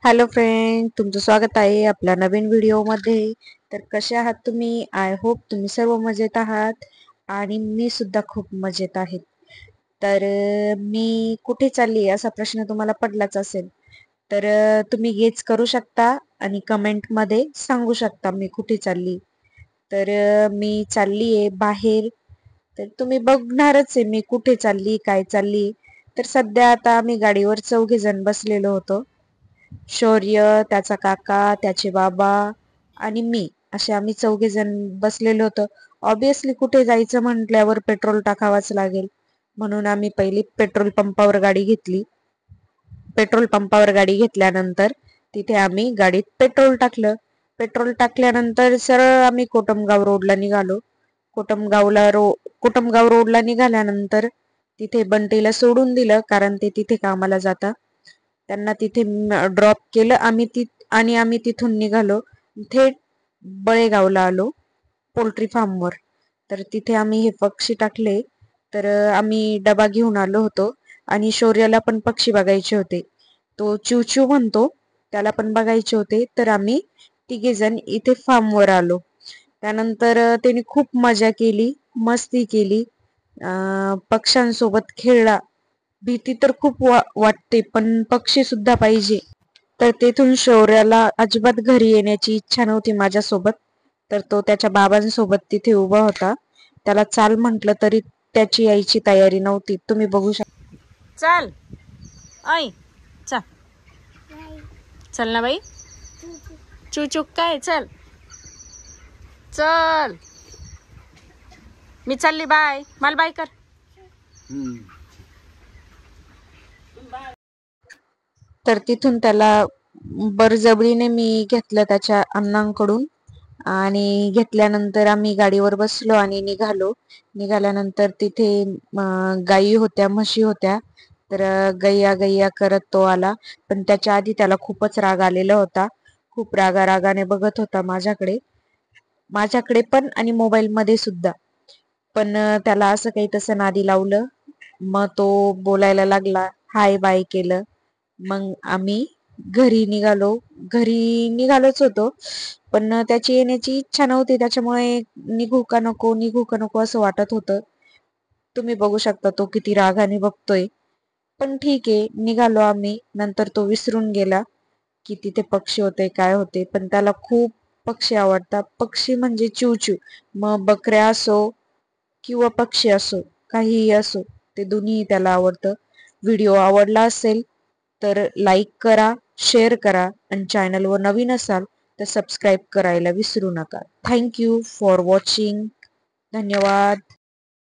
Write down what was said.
Hello friend, तुमचं स्वागत आहे आपल्या नवीन व्हिडिओमध्ये. तर कसे आहात तुम्ही? आय होप तुम्ही सर्व मजेत आहात आणि मी सुद्धा खूप मजेत आहे. तर मी कुठे चालली असा प्रश्न तुम्हाला पडलाच असेल. तर तुम्ही गेस करू शकता आणि कमेंटमध्ये सांगू शकता मी कुठे चालली. तर मी चालली आहे बाहेर. तर तुम्ही बघणारच आहे मी कुठे चालली, काय चालली. तर सध्या आता आम्ही गाडीवर 4 जण बसलेलो होतो. शौर्य, त्याचा काका, त्याचे बाबा आणि मी असे आम्ही 4 जण बसलेलो होतो. ऑब्विसली कुठे जायचं म्हटल्यावर पेट्रोल टाकावाच लागेल, म्हणून आम्ही पहिली पेट्रोल पंपावर गाडी घेतली. पेट्रोल पंपावर गाडी घेतल्यानंतर तिथे आम्ही गाडीत पेट्रोल टाकलं. पेट्रोल टाकल्यानंतर सरळ आम्ही कोटमगाव रोडला निघालो. कोटमगाव रोडला निघाल्यानंतर तिथे बंटीला सोडून दिलं, कारण ते तिथे कामाला जातात. त्यांना तिथे ड्रॉप केलं आणि आम्ही तिथून निघालो थेट बळेगावला आलो, पोल्ट्री फार्मवर. तर तिथे आम्ही हे पक्षी टाकले. तर आम्ही डबा घेऊन आलो होतो आणि शौर्याला पण पक्षी बघायचे होते. तो चिवचिव म्हणतो, त्याला पण बघायचे होते. तर आम्ही 3 जण इथे फार्मवर आलो. त्यानंतर त्याने खूप मजा केली, मस्ती केली, पक्ष्यांसोबत खेळला. भीती तर खूप वाटते, पण पक्षी सुद्धा पाहिजे. तर तेथून शौर्याला अजिबात घरी येण्याची इच्छा नव्हती माझ्यासोबत. तर तो त्याच्या बाबांसोबत तिथे उभा होता. त्याला चाल म्हटलं तरी त्याची यायची तयारी नव्हती. तुम्ही बघू शकता. चल ऐ चल चल ना बाई, चुचुक काय, चल चल, मी चालली, बाय, मला बाय कर. तर तिथून त्याला बळजबरीने मी घेतलं त्याच्या अण्णांकडून आणि घेतल्यानंतर आम्ही गाडीवर बसलो आणि निघाल्यानंतर तिथे गायी होत्या, म्हशी होत्या. तर गैया गैया करत तो आला, पण त्याच्या आधी त्याला खूपच राग आलेला होता. खूप रागाने बघत होता माझ्याकडे पण आणि मोबाईल मध्ये सुद्धा. पण त्याला असं काही तसं नादी लावलं. मग तो बोलायला लागला, हाय बाय केलं. मग आम्ही घरी निघालोच होतो, पण त्याची येण्याची इच्छा नव्हती. त्याच्यामुळे निघू का नको असं वाटत होतं. तुम्ही बघू शकता तो किती रागाने बघतोय. पण ठीक आहे, निघालो आम्ही. नंतर तो विसरून गेला की तिथे पक्षी होते, काय होते. पण त्याला खूप पक्षी आवडतात. पक्षी म्हणजे चिवचिव. मग बकऱ्या असो किंवा पक्षी असो, काहीही असो, ते दोन्ही त्याला आवडतं. व्हिडिओ आवडला असेल तर लाईक करा, शेअर करा आणि चॅनलवर नवीन असाल तर सबस्क्राईब करायला विसरू नका. Thank you for watching. धन्यवाद.